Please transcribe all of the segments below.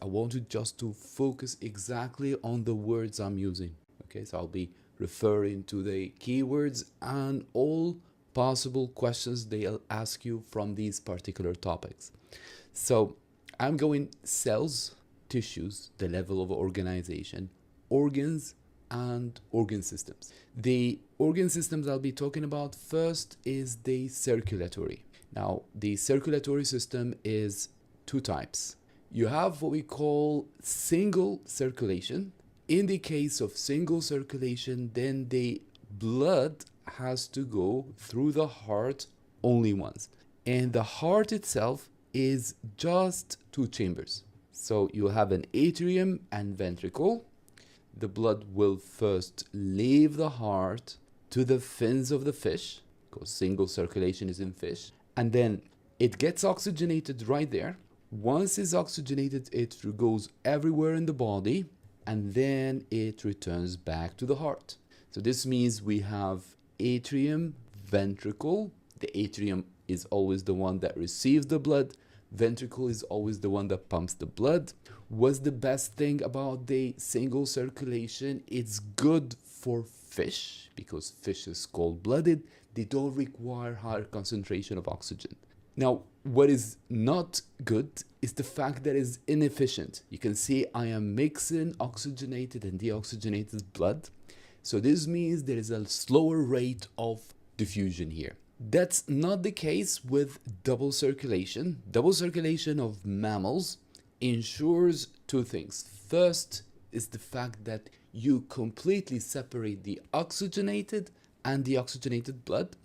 I want you just to focus exactly on the words I'm using. Okay, so I'll be referring to the keywords and all possible questions they'll ask you from these particular topics. So I'm going cells, tissues, the level of organization, organs, and organ systems. The organ systems I'll be talking about first is the circulatory. Now, the circulatory system is two types. You have what we call single circulation. In the case of single circulation, then the blood has to go through the heart only once. And the heart itself is just two chambers. So you have an atrium and ventricle. The blood will first leave the heart to the fins of the fish, because single circulation is in fish, and then it gets oxygenated right there. Once it's oxygenated, it goes everywhere in the body, and then it returns back to the heart. So this means we have atrium, ventricle. The atrium is always the one that receives the blood. Ventricle is always the one that pumps the blood. What's the best thing about the single circulation? It's good for fish because fish is cold-blooded. They don't require higher concentration of oxygen. Now, what is not good is the fact that it's inefficient. You can see I am mixing oxygenated and deoxygenated blood. So this means there is a slower rate of diffusion here. That's not the case with double circulation. Double circulation of mammals ensures two things. First is the fact that you completely separate the oxygenated and deoxygenated blood.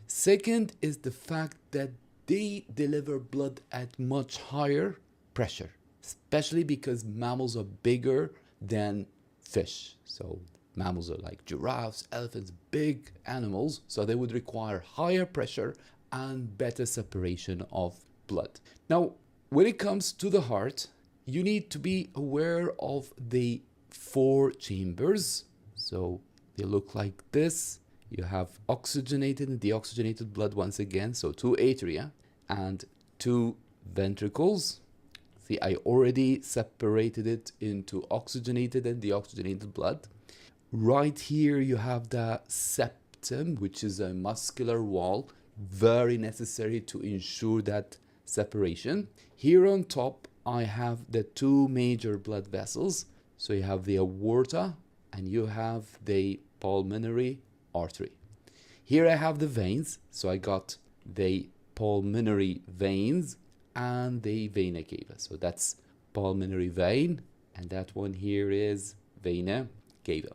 Second is the fact that they deliver blood at much higher pressure, especially because mammals are bigger than fish. So mammals are like giraffes, elephants, big animals, so they would require higher pressure and better separation of blood. Now, when it comes to the heart, you need to be aware of the four chambers. So they look like this. You have oxygenated and deoxygenated blood once again, so two atria and two ventricles. See, I already separated it into oxygenated and deoxygenated blood. Right here you have the septum, which is a muscular wall, very necessary to ensure that separation. Here on top I have the two major blood vessels. So you have the aorta and you have the pulmonary artery. Here I have the veins, so I got the pulmonary veins and the vena cava. So that's pulmonary vein, and that one here is vena cava.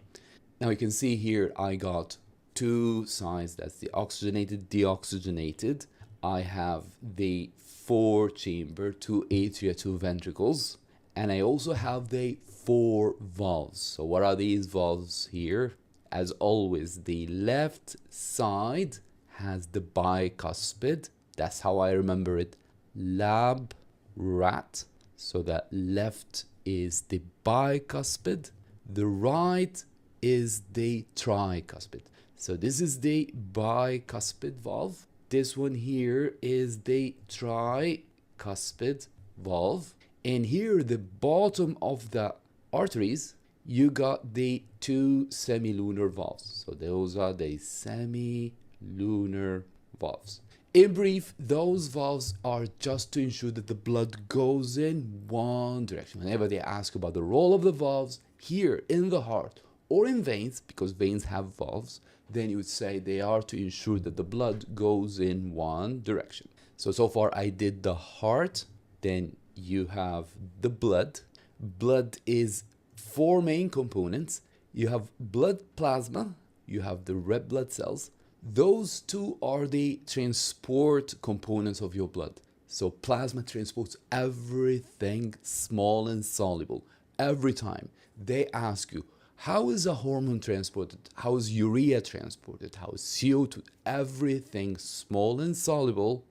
Now you can see here I got two sides. That's the oxygenated, deoxygenated. I have the four chamber, two atria, two ventricles, and I also have the four valves. So what are these valves here? As always, the left side has the bicuspid. That's how I remember it. Lab, rat. So that left is the bicuspid. The right is the tricuspid. So this is the bicuspid valve. This one here is the tricuspid valve. And here, the bottom of the arteries, you got the two semilunar valves. So those are the semilunar valves. In brief, those valves are just to ensure that the blood goes in one direction. Whenever they ask about the role of the valves here in the heart or in veins, because veins have valves, then you would say they are to ensure that the blood goes in one direction. So far I did the heart, then you have the blood. Blood is four main components. You have blood plasma, you have the red blood cells. Those two are the transport components of your blood. So plasma transports everything small and soluble. Every time they ask you, how is a hormone transported? How is urea transported? How is CO2? Everything small and soluble,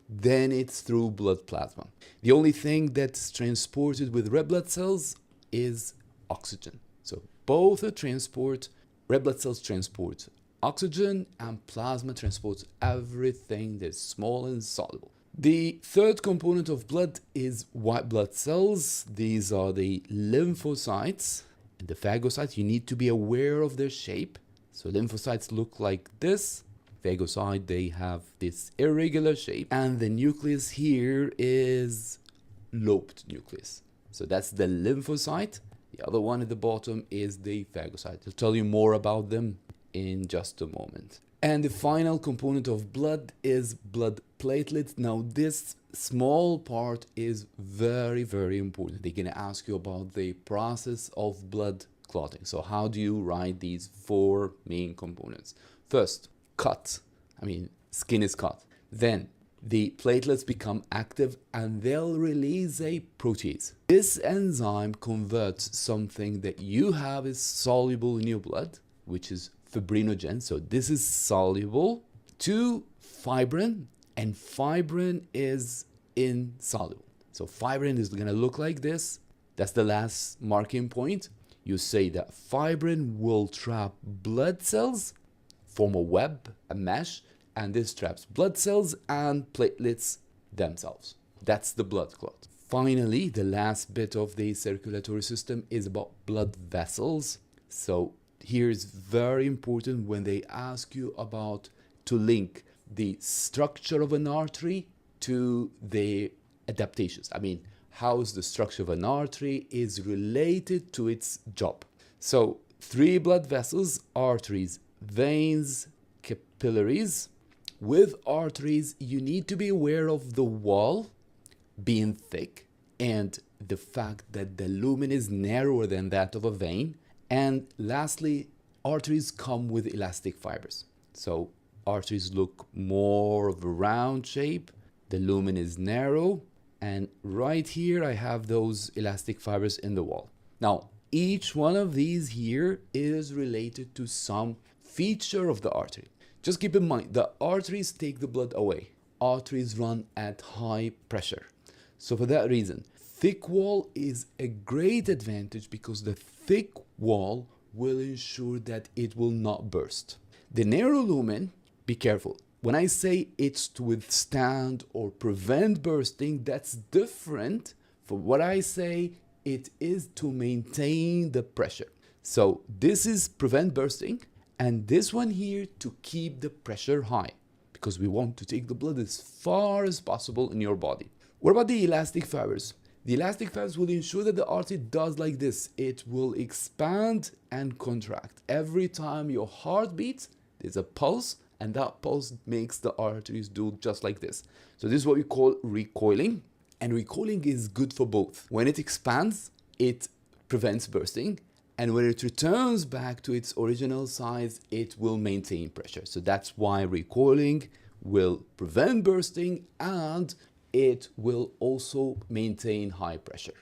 then it's through blood plasma. The only thing that's transported with red blood cells is oxygen. So both are transport. Red blood cells transport oxygen and plasma transports everything that's small and soluble. The third component of blood is white blood cells. These are the lymphocytes and the phagocytes. You need to be aware of their shape. So lymphocytes look like this. Phagocyte, they have this irregular shape. And the nucleus here is lobed nucleus. So that's the lymphocyte. The other one at the bottom is the phagocyte. I'll tell you more about them in just a moment. And the final component of blood is blood platelets. Now this small part is very, very important. They're going to ask you about the process of blood clotting. So how do you write these four main components? First, cut. Skin is cut. Then the platelets become active and they'll release a protease. This enzyme converts something that you have is soluble in your blood, which is fibrinogen. So this is soluble, to fibrin, and fibrin is insoluble. So fibrin is going to look like this. That's the last marking point. You say that fibrin will trap blood cells, form a web, a mesh, and this traps blood cells and platelets themselves. That's the blood clot. Finally, the last bit of the circulatory system is about blood vessels. So here's very important when they ask you about to link the structure of an artery to the adaptations. How is the structure of an artery is related to its job. So three blood vessels: arteries, veins, capillaries. With arteries, you need to be aware of the wall being thick and the fact that the lumen is narrower than that of a vein. And lastly, arteries come with elastic fibers. So arteries look more of a round shape. The lumen is narrow. And right here, I have those elastic fibers in the wall. Now, each one of these here is related to some feature of the artery. Just keep in mind, the arteries take the blood away. Arteries run at high pressure. So for that reason, thick wall is a great advantage because the thick wall will ensure that it will not burst. The narrow lumen, be careful. When I say it's to withstand or prevent bursting, that's different from what I say it is to maintain the pressure. So this is prevent bursting. And this one here to keep the pressure high, because we want to take the blood as far as possible in your body. What about the elastic fibers? The elastic fibers will ensure that the artery does like this. It will expand and contract. Every time your heart beats, there's a pulse, and that pulse makes the arteries do just like this. So this is what we call recoiling. And recoiling is good for both. When it expands, it prevents bursting. And when it returns back to its original size, it will maintain pressure. So that's why recoiling will prevent bursting and it will also maintain high pressure.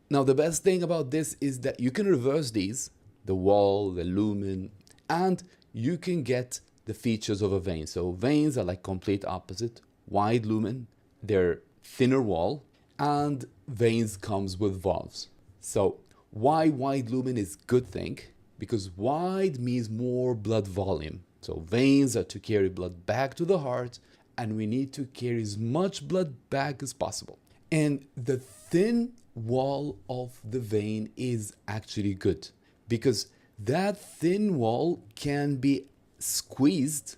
Now, the best thing about this is that you can reverse these, the wall, the lumen, and you can get the features of a vein. So veins are like complete opposite, wide lumen, they're thinner wall, and veins comes with valves. So why wide lumen is good thing? Because wide means more blood volume. So veins are to carry blood back to the heart, and we need to carry as much blood back as possible. And the thin wall of the vein is actually good because that thin wall can be squeezed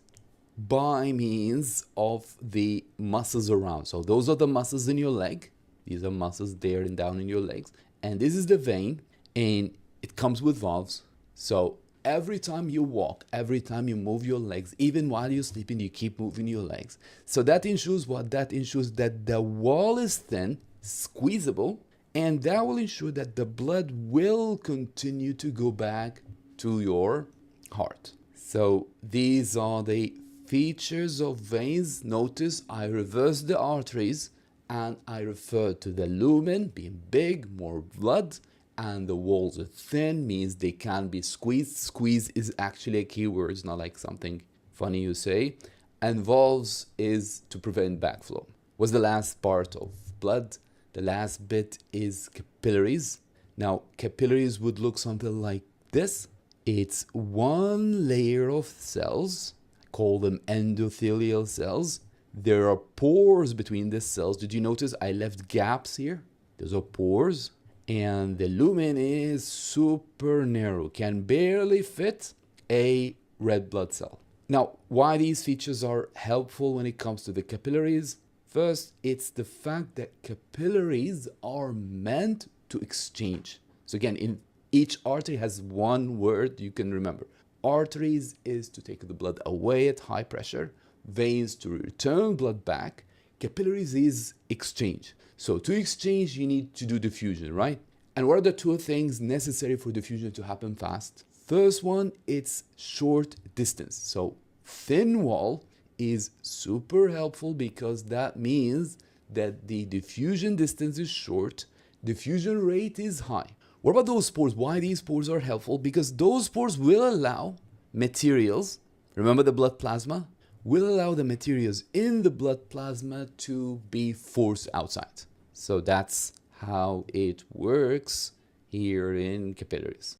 by means of the muscles around. So those are the muscles in your leg. These are muscles there and down in your legs. And this is the vein, and it comes with valves. So every time you walk, every time you move your legs, even while you're sleeping, you keep moving your legs. So that ensures what? That ensures that the wall is thin, squeezable, and that will ensure that the blood will continue to go back to your heart. So these are the features of veins. Notice I reversed the arteries and I refer to the lumen being big, more blood, and the walls are thin, means they can be squeezed. Squeeze is actually a key word, it's not like something funny you say. And valves is to prevent backflow. What's the last part of blood? The last bit is capillaries. Now, capillaries would look something like this. It's one layer of cells, I call them endothelial cells, There are pores between the cells. Did you notice I left gaps here? Those are pores. And the lumen is super narrow, can barely fit a red blood cell. Now, why these features are helpful when it comes to the capillaries? First, it's the fact that capillaries are meant to exchange. So again, in each artery has one word you can remember. Arteries is to take the blood away at high pressure. Veins to return blood back. Capillaries is exchange. So to exchange, you need to do diffusion, right? And what are the two things necessary for diffusion to happen fast? First one, it's short distance. So thin wall is super helpful because that means that the diffusion distance is short, diffusion rate is high. What about those pores? Why these pores are helpful? Because those pores will allow materials, remember the blood plasma, will allow the materials in the blood plasma to be forced outside. So that's how it works here in capillaries.